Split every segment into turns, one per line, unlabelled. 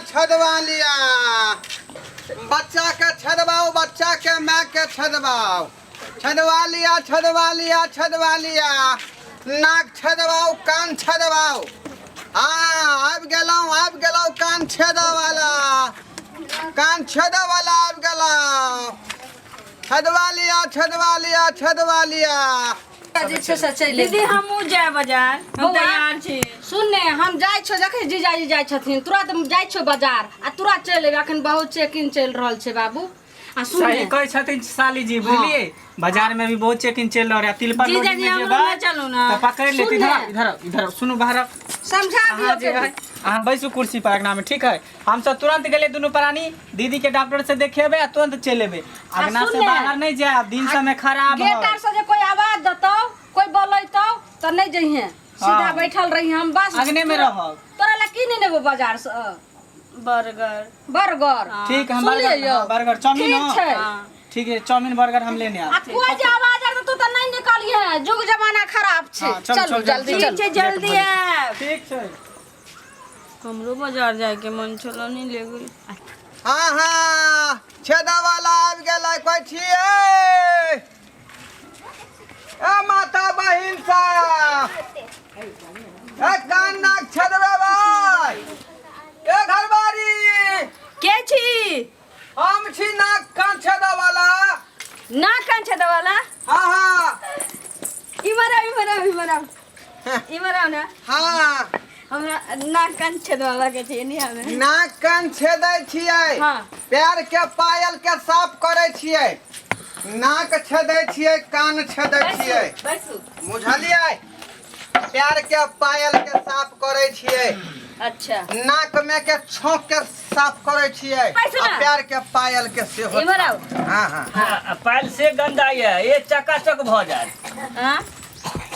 छदवा लिया। बच्चा के छदवाओ, बच्चा के माँ के छदवाओ। छदवा लिया, छदवा लिया, छदवा लिया। नाक छदवाओ, कान छदवाओ। हाँ आब गेलौ कान छेदा वाला। कान छेदा वाला आब गेलौ। छदवा लिया, छदवा लिया, छदवा लिया।
दीदी हमहूँ जाए बाजार, हम तैयार छी।
सुन ने, हम जाय छो, देखे जीजाजी जाय छथिन, तुरंत जाय छो बाजार आ तुरंत चल एबे। अखन बहुत चेकिंग चल रहल छै बाबू। आ सुन
सही
ने,
कहै छथिन साली जी, बुझलिए बाजार में भी बहुत चेकिंग चल रहा है। तिलपा लोड में जे बा
चलू ना,
तो पकड़ लेती। इधर सुनो बाहर
समझा दियो
जे है अहाँ बैसू कुर्सी पर अगना में, ठीक है। हम सब तुरंत गेले दुनू प्राणी दीदी के डॉक्टर से देखेबे, तुरंत चल एबे। अगना से बाहर नहीं जाए, दिन समय खराब है।
गेट आर से जे कोई आवाज देतो, कोई बोलैतो तो नहीं जइहे, सीधा बैठल रही। हम बस
अगने में रहब।
तोरा ला की नहीं नेबो बाजार से?
Burger
burger.
ठीक है, हम
सुन लियो।
बर्गर चाउमीन
ठीक छै।
ठीक है, चाउमीन बर्गर हम लेने
आ
आ।
कोई जे आवाज आर तो नहीं निकालिए, जुग जमाना खराब छै।
हाँ, चल,
चलो
चल,
जल्दी
चल,
चल।
छै, जल्दी आब।
ठीक छै।
हमरो बाजार जाए के मन छलो, नहीं ले गई।
हाँ हाँ छेदा वाला आब गेलै। कोई छिए? ए माता बहिन सा, ए कान नाक छदवे भाई। ए घरबारी,
के छी?
हम छी नाक कान छेदा वाला।
ना कान छे दवाला।
हाँ हाँ
इमरा ना।
हाँ
हमरा ना कान छे दवाला के छी नहीं हमें।
नाक कान छेदै छियै।
हाँ।
पैर के पायल के साफ करे छियै। नाक छेदै छियै, कान छेदै छियै।
बैसू।
बुझलियै? पैर के पायल के साफ करे छियै।
अच्छा
नाक में के छोंक के साफ करे छियै।
ऐसे ना?
पैर के पायल के सेहो।
इमर आओ।
हाँ हाँ
पायल से गंदा है, ये चकाचक भ जाए।
हां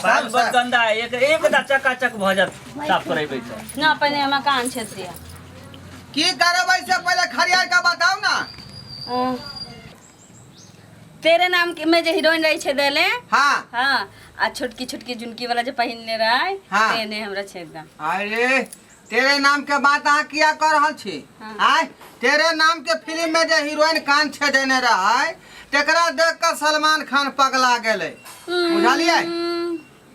पायल बहुत गंदा है, एक दा चकाचक भ जाए साफ करेबै त।
ना पहले हम कान छे दिया।
की करबै से पहले खरियार का बताओ ना।
तेरे नाम के में जो हीरोइन रही छे देले।
हाँ
हां आ छोटकी छोटकी झुनकी वाला जो पहिनले रहे,
हाँ।
तेने हमरा छेद दा।
अरे तेरे नाम के बात अहाँ किया कर रहल छी?
हाँ।
आय तेरे नाम के फिल्म में जो हीरोइन कान छेदेने रहे, तेकरा देख कर सलमान खान पगला गेले। बुझलिए?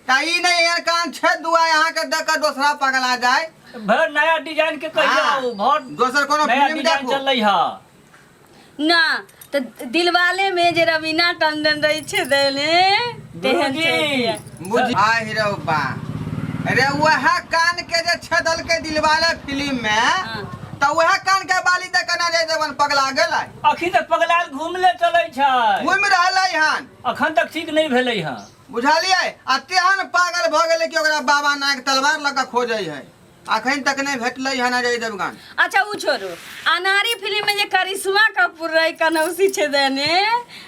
त ई नहीं यार कान छेद दुआ यहाँ के देख कर दूसरा पगला जाए।
भर नया डिजाइन के कहियो
हाँ।
बहुत
दोसर कोनो
नया
फिल्म
डिजाइन
देखो।
चललै ह।
ना तो दिलवाले में जे रवीना टंडन रही छे देले, तेहन छे दिया।
बुझ आ हीरो बा। अरे वह कान के जे छेदल के दिलवाले फिल्म में,
हाँ।
तो वह कान के बाली देख ना रे जवन पगला गेलै।
अखी तक पगलाल घूमले चलै छै,
घूम रहलै हन।
अखन तक ठीक नहीं भेलै ह।
बुझलिए? आ तेहन पागल भ गेलै कि ओकरा बाबा नायक तलवार लगा खोजै है। अखन तक नहीं भेटलै हन अजय देवगन।
अच्छा वो छोड़ो, अनारी फिल्म में जे करिश्मा कपूर रही कनौसी छे देने,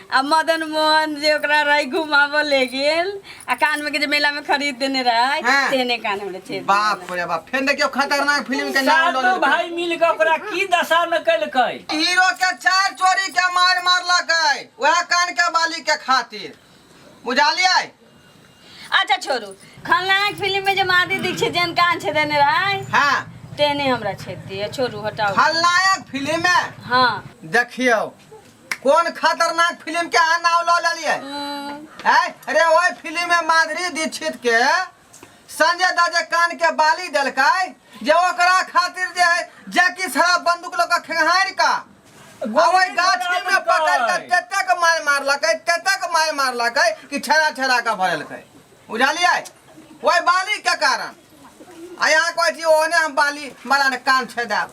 आ मदन मोहन जे ओकरा रही घुमावो ले गेल, आ कान में के जे मेला में खरीद देने रही,
हाँ।
तेने कान में छे।
बाप रे बाप, फेन देखियो खतरनाक फिल्म के नाम
सातो
लेलकै।
भाई मिल के ओकरा की दशा में कलकै।
हीरो के चार चोरी के मार मारलकै, वह कान के बाली के खातिर। बुझलिए?
अच्छा छोड़ो, खलनायक फिल्म में जो माधुरी दीक्षित जन कान छे देने रही,
हाँ
तेने हमरा छेद दिया। छोड़ू हटाओ।
खलनायक फिल्म में
हाँ
देखियो कौन खतरनाक फिल्म के अहाँ नाम लऽ लेलिए। अरे ओहि फिल्म में माधुरी दीक्षित के संजय दत्त जे कान के बाली देलकै, जे ओकरा खातिर जे है जैकी सराफ बंदूक लऽ के खेहारि का ओहि गाछी में पकड़ के तेतक मार मारलकै कि छरा छरा का भरलकै। बुझलिए? ओहि बाली के कारण आ यहाँ कहै छी ओने हम बाली वाला ने कान छेदाब।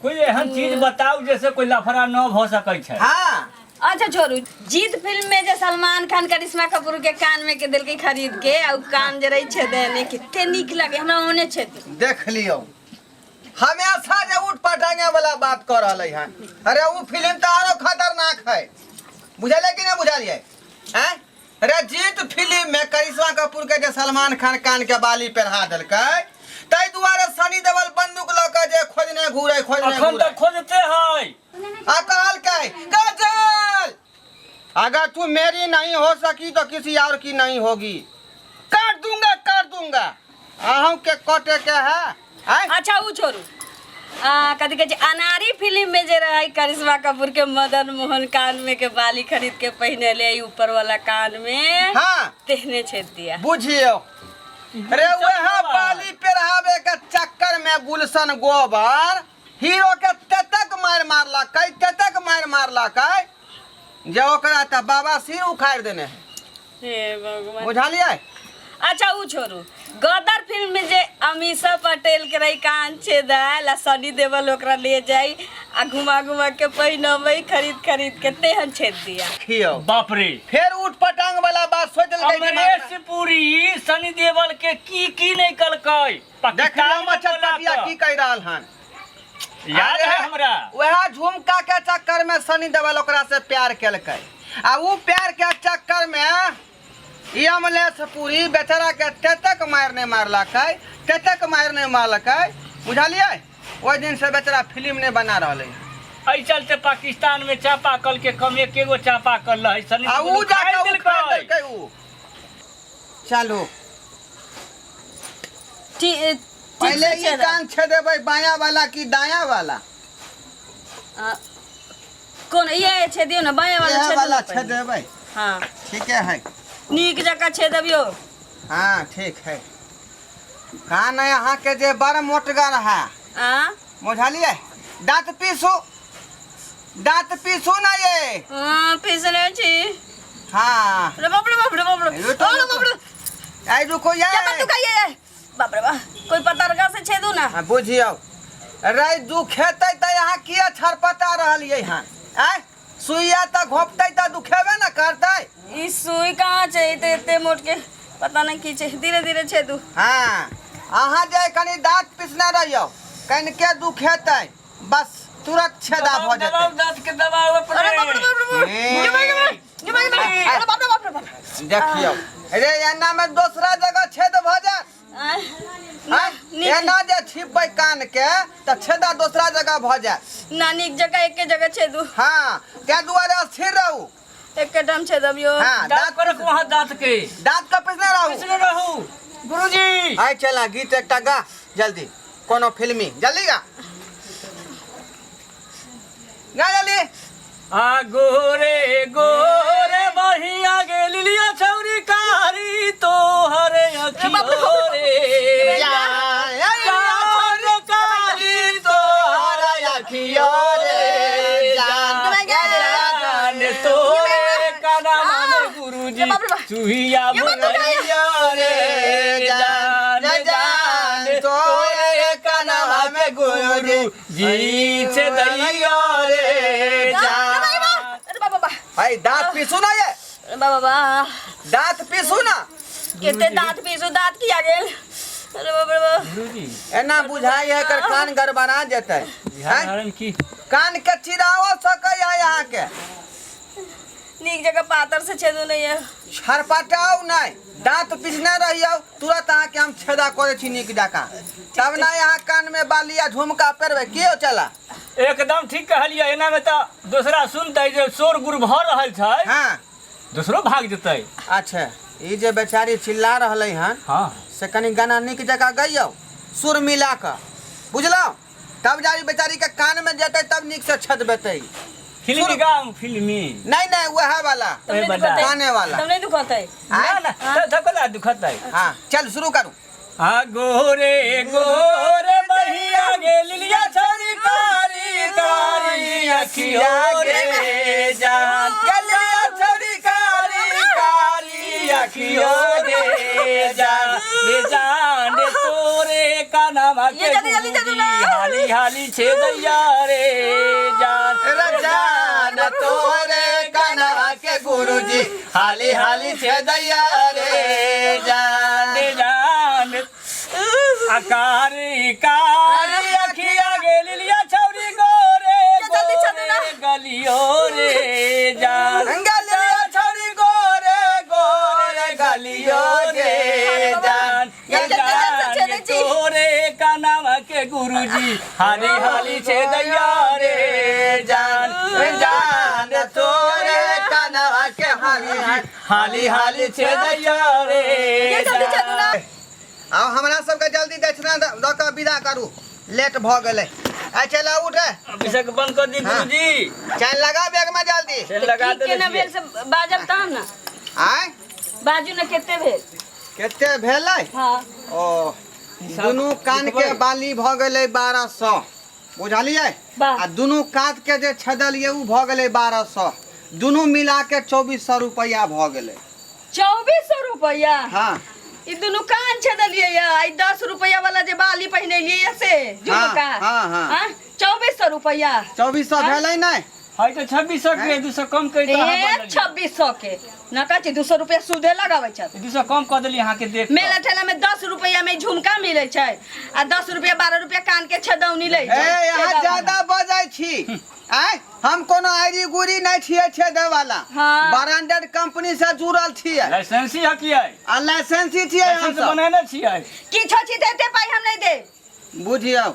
कोई एहन चीज बताऊ जैसे कोई लफड़ा न भ सकै छै।
हाँ
अच्छा छोड़ू, जीत फिल्म में जो सलमान खान करिश्मा कपूर के कान में के दिल के खरीद के और कान जे रही छे देने, कितने निक लगे हमरा ओने छे।
देख लियो, हमेशा जे उठ पटांगे वाला बात कर रहले हैं। अरे वो फिल्म तो आरो खतरनाक है। बुझले कि नहीं बुझलिए? हैं? अरे जीत फिल्म में करिश्मा कपूर के जे सलमान खान कान के बाली पहना देलकै, तै दुआरे सनी देओल बंदूक लऽ के जे खोजने घूरे
अखन तक खोजते है।
आ कहलकै काजल, अगर तू मेरी नहीं हो सकी तो किसी और की नहीं होगी। कर दूंगा। आहू के कटे के है।
अच्छा वो छोड़ू, कथी कहै छै अनारी फिल्म में जे रहे करिश्मा कपूर के मदन मोहन कान में के बाली खरीद के पहने ले ऊपर वाला कान में
हाँ
तेहने छेद दिया।
बुझियो अरे वह बाली पेरहावे के चक्कर में गुलशन गोबर हीरो के ततक मारला कई जे ओकरा त बाबा सिर उखाड़ देने है।
हे भगवान।
बुझलिए।
अच्छा उ छोड़ू गदर फिल्म में जे अमीषा पटेल के रही कान छेदाल सनी देवल ओकरा ले जाई आ घुमा के पहिनबै खरीद के तेहन छेद दिया।
खियो
बाप रे।
फिर उठ पटांग वाला बात सोच ले
अमरेश पुरी सनी देवल के की नहीं कलकै
देखला मच्छर पटिया की कह रहल हन
याद है हमरा।
वह झुमका के चक्कर में सनी देवल ओकरा से प्यार केलकै आ उ प्यार के चक्कर में अमरेश पुरी बेचारा के ततक मारने मारलकै बुझलिए। ओहि दिन से बेचारा फिल्म नहीं बना रहले।
ऐ चलते पाकिस्तान में चापाकल के कम एकेगो चापाकल है सनी
आ उ जाके उखाड़ देलकै उ। चलो पहले ये कान छेदेबै बायां वाला की दायां वाला?
कौन ये छेदियो ना बायां वाला
छेदेबै।
हां
ठीक है
नीक जगह छेदबियो।
हाँ ठीक है। कान यहाँ के जे बड़ मोटगर है बुझलिए। दांत पीसू ना ये।
पीसने छी।
हाँ
रे बाप रे
आई रुको ये
बाप रे बाप कोई पतरगा से छेदू ना।
बुझियो रे दुखेतै त यहाँ किया छरपटा रहलिए हन। आय सुइया त घोपतै त दुखेबे न करतै।
ई सुई कहाँ छै एते मोट के पता नहीं की छै धीरे छेदू।
हाँ अहाँ जे कनी दांत पीसने रहियो कन के दुखेतै बस तुरंत छेदा भ जेतै।
दांत के दबाव पर
देखियो अरे एना में दूसरा जगह छेद भ जात। एना जे छिपबै कान के त छेदा दूसरा जगह भ जात।
ना नीक जगह एके जगह छेदू।
हाँ त्या दुआरे स्थिर रहू।
एके दम छेदबियो।
हाँ
दांत पर वहां दांत के
पीसने रहू।
गुरुजी
आइ चला गीत एकटा गा जल्दी कोनो फिल्मी जल्दी गा जल्दी।
आ गोरे बढ़िया गेलिया छौरी कारी तोहरे अखियो रे कारी तोहरे अखियो रे जान तोरे काना माने गुरुजी चुहिया बुलैया रे जान तोरे काना में गुरु जी से दैया रे जान।
भाई दांत पीसू ना ये
बाबा
दांत पीसू ना।
केते दांत पीसू दांत किया गेल। अरे बाप रे बाप
गुरुजी
एना बुझाई है कर कान गड़बड़ा जेतै।
हरण की
कान के चिराओ सकै है यहाँ के
नीक जगह पातर से छेदू नहीं है।
छरपटाओ नहीं दांत पीसने रहियो तुरंत अहाँ के हम छेदा करे छी नीक जका तब ना यहाँ कान में बालिया झुमका पेरबै कियो चला।
एकदम ठीक कहलिए। एना में तो दूसरा सुनते जे शोर गुर भ रहल छै
हाँ
दूसरो भाग जेतै।
अच्छा ई जे बेचारी चिल्ला रहलै हन
हाँ
से कनी गाना नीक जगह गइयो सुर मिला कर बुझलो तब जाई बेचारी के कान में जेतै तब नीक से छेदबेतै।
फिल्मी गाँव फिल्मी
नहीं वह वाला गाने वाला
तब नहीं दुखतै
ना धकला दुखतै।
हाँ चल शुरू करू।
आ गोरे बढ़िया गेलिया छौरी कारी अखियो रे जान गेलिया छौरी कारी अखियो रे जान तोरे कानावा के गुरुजी हाली छेदैया रे जान तोरे कानावा के गुरुजी हाली छेदैया रे जान कारी अखिया गेलिया छौरी गोरे गलियो रे जान गलिया छौरी गोरे गलियो रे जान तोरे कानावा के गुरुजी हाली छेदैया रे जान तोरे कानावा के हाली छेदैया रे
आब हमरा सबके जल्दी दक्षिणा द के विदा करू लेट भ गेलै। आ चला उठ
अभी बंद कर दी गुरुजी।
चल लगा बैग में जल्दी।
चल लगा दे
केना भेल से बाजब तहन ना
आय
बाजू ना केते भेल
केते भेलै
हां
ओ दुनू कान के बाली भ गेलै 1200 बुझलियै आ दुनू काट के जे छदलियै उ भ गेलै 1200 दुनू मिला के 2400 रुपया भ गेलै
2400 रुपया
हाँ
ई दुनू कान छदलिए या आई 10 रुपया वाला जे बाली पहिने लिए से झुमका
हाँ, हाँ।
हां 2400 रुपया
2400 भेलै नै
है तो 2600 के 200 कम कर दो।
2600 के ना कहै 200 रुपया सूदे लगाबै छ
200 कम कर देली यहाँ के देख।
मेला ठेला में 10 रुपया में झुमका मिले छै आ 10 रुपया 12 रुपया कान के छदौनी ले छै।
ए यहाँ ज्यादा बजै छी आय हम कोनो आईडी गुरी नै छियै छेदे वाला
हाँ।
ब्रांडेड कंपनी से जुड़ल छियै
लाइसेंसी है की है?
आ लाइसेंसी छियै हम
लाइसेंस
सब
बनाने छियै।
किछो छी देते पाई हम नहीं दे
बुझियौ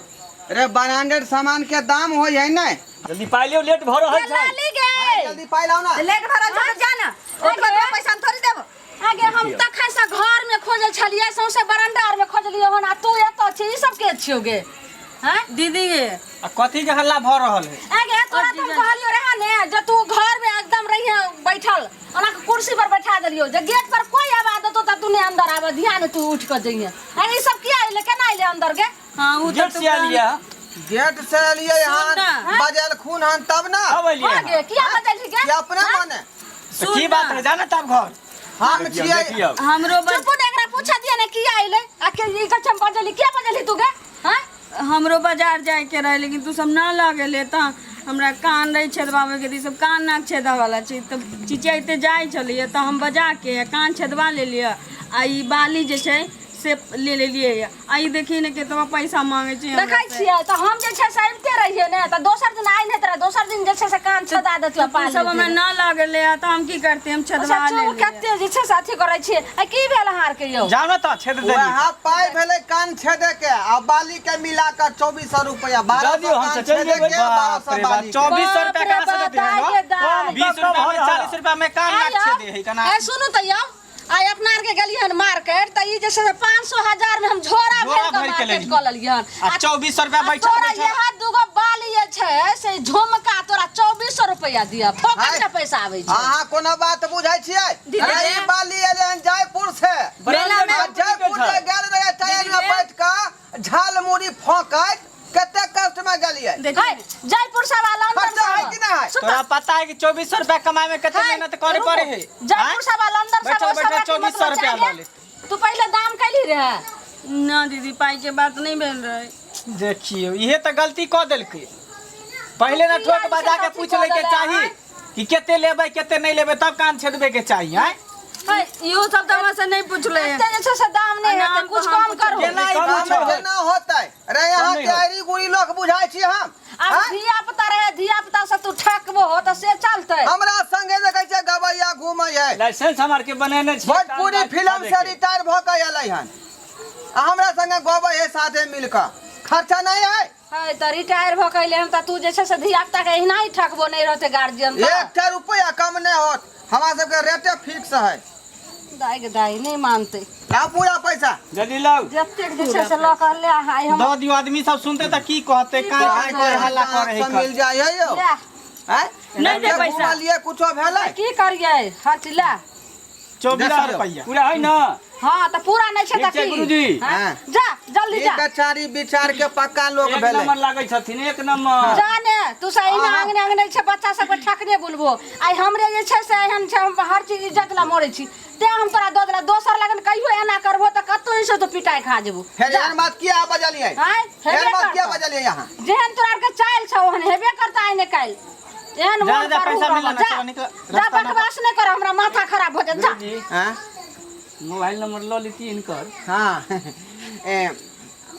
रे ब्रांडेड सामान के दाम होय है नै
जल्दी पाई लियो लेट भरो है छै।
लाली गे
जल्दी पाई लाओ ना
लेट भरा छ जाना ओकरा पैसा हम थोड़ी देबो।
आगे हम तखन से घर में खोजल छलिए सौसे बरंडा में खोजलिए हन आ तू एत छी ई सब के छियो गे हैं
दीदी गे
आ कथी के हल्ला भ रहल है?
आगे तोरा तुम कहलियो रहा ने जे तू घर में एकदम रहिए बैठल ओना कुर्सी पर बैठा देलियो जे गेट पर कोई आवाज देतो त तू ने अंदर आवे ध्यान तू उठ के जइए अरे ई सब किया आइले केना आइले अंदर गे
हां उ
गेट से आ लिया।
गेट से लिए
सुन ना।
यहाँ बजल खून हन तब ना
अब लिया।
आगे किया बदल गे
ये अपने मने
तो की बात है जाना तब घर
हम छियै
हमरो
चुप एकरा पूछा दिया ने किया आइले आके ई कछम बजली किया बजली तू गे हैं
हमरो बाजार जाए के रहे लेकिन तू सब ना लागेले त हमरा कान रही छेदबावे के दी सब कान नाक छेदा वाला छी त चिचियाते जाय छलिए त हम बजा के कान छेदवा ले लिया आ ई बाली जे छै से ले लेलिए आई देखी ने केतना पैसा मांगे छी हमरा
देखै
से।
छियै त हम जे छै साइबते रहिए ने त दोसर दिन आइ ने तोरा दोसर दिन जे छै से कान छदा देतियो
तू सब हमरा ना लागेले त हम की करते हम छेदवा ले लिए।
कते जे छै साथी करै छियै आ की भेल हार के यौ
जाओ ना तो छेद दे
वह पाई भेले कान छेदे के आ बाली के मिला कर 2400 रुपया 1200
हम
कान
से चल
छेदे
जेबै।
के 1200 बाली के।
2400 रुपया कहाँ से देते हैं
बाप रे बाप,
20 रुपया में 40 रुपया में कान नाक छेदे है कना।
ए सुनू त यौ आइ अपना आर के गेलिए हन मार्केट त ई जे छै 500 1000 में हम झोरा भर के
भर के
मार्केट
लेली।
क लेलिए हन
आ 2400 रुपया बैठल
तोरा
बैठल
यहाँ दूगो बाली जे छै से झुमका तोरा 2400 रुपया दिया फोकट
हाय।
के पैसा आबै छै
अहाँ कोनो बात बुझै छियै
दीदी
अरे
रे।
ई बाली एले हन जयपुर से
मेला में
आ जयपुर से गेल रहे ट्रेन में बैठ के झाल मुड़ी फोकट कते कष्ट में गेलिए
देखी
हाय, जयपुर से वाला
खर्चा है कि नहीं है?
तोरा पता है कि 2400 रुपया कमाए में कितने मेहनत करे पड़े है?
जयपुर से वाला अंदर
बैठल
सब
बैठल 2400 रुपया ले ले।
तू पहले दाम कैली रहे
ना दीदी पाई के बात नहीं भेल रहे।
देखिए इहे तो गलती क देलकै। पहले ना ठोक बजा के पूछ ले के चाहिए कि केते लेबै केते नहीं लेबै तब कान छेदबे के चाहिए हैं?
हाय इहो सब त हमरा से नहीं पूछले
एते जे छै से दाम नहीं
नाम
है कुछ
तो हम
कम करो
केना ई
हम
पूछो
केना होतै रे यहाँ
नहीं
के आरी गुड़ी लोग बुझाई छी हम
अब धिया पुता रहे धिया पुता से तू ठकबो हो त से चलते
हमरा संगे देखै छै गवैया घूमै है
लाइसेंस हमार के बनाने छियै।
भोजपुरी फिल्म से रिटायर भ के एलै हन आ हमरा संगे गबै है साथे मिल के खर्चा नहीं है
है त रिटायर भ कैले हम त तू जे छै से धिया पुता के एहिना ही ठकबो नहीं रहते गार्जियन त
1 रुपया कम नहीं होत हमरा सबके रेटे फिक्स है
दाई के दाई नहीं मानते
आ पूरा पैसा
जल्दी लाओ।
जते जे छै से ल कर ले हाय हम
दो दियो आदमी सब सुनते त की कहते कान
आइ
कर हल्ला करे
सब
है
मिल जाय है यो
ले,
हैं
नहीं दे पैसा।
लिए कुछो भेलै
की करिए हट ले
2400 रुपया
पूरा है ना?
हां त पूरा नहीं छै
ठीक
त
छै
की
गुरुजी।
हाँ? जा जल्दी
ई
जा
बेचारी विचार के पक्का लोग
एक
भेलै
नंबर लागै छथिन एक नंबर।
जाने तू से एहिना आंगने आंगने छै बच्चा सब के ठकने बोलबो आइ हमरे जे छै से एहन छै हम हर चीज इज्जत ला मरै छी ते हम तोरा दऽ देला दोसर लगन कहियो एना करबो त कत्तो से तो पिटाई खा जेबो
फिर एहन बात किया बजलियै
हाय
एहन
हेबे
बात किया
करता
बजलियै यहाँ
जेहन तोरा के चाइल छौ ओहन हेबे करता आइ ने काल एहन
जा,
मोन
जा,
करू
पैसा मिला ना,
जा
चलो, निकल,
जा
रास्ता में
बकवास नहीं कर हमरा माथा खराब हो जा जा
गुरुजी,
हैं
मोबाइल नंबर लो लेती इनकर।
हाँ ए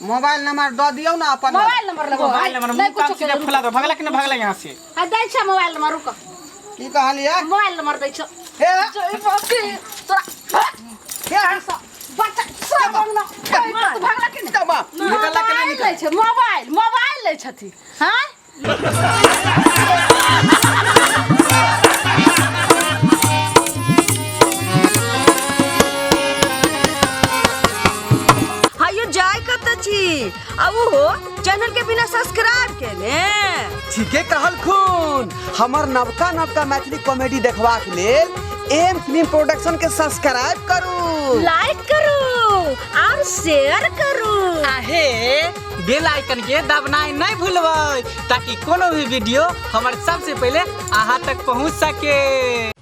मोबाइल नंबर दऽ दियौ ना अपन
मोबाइल नंबर लगो
मोबाइल नंबर
नहीं
मुंह काम
कुछ
सीधा फुला दो भगला कि ना भगला यहाँ से
आ दै छै मोबाइल नंबर रुक
की कहलियै
मोबाइल नंबर दै छौ
हे
ई बाकी तोरा
हे
बच्चा सब अंगना तू भागला कि नहीं
तब
निकलला कि नहीं
मोबाइल लै छै मोबाइल लै छथि हां
हायो जाय कत छी अब हो चैनल के बिना सब्सक्राइब केने।
ठीके कहल खून। हमर नवका नवका मैथिली कॉमेडी देखबा के लेल एम फिल्म प्रोडक्शन के सब्सक्राइब करू,
लाइक करू और शेयर करू।
आहे बेल आइकन के दबनाई नहीं भूलबै ताकि कोनो भी वीडियो हमारे सबसे पहले अहाँ तक पहुंच सके।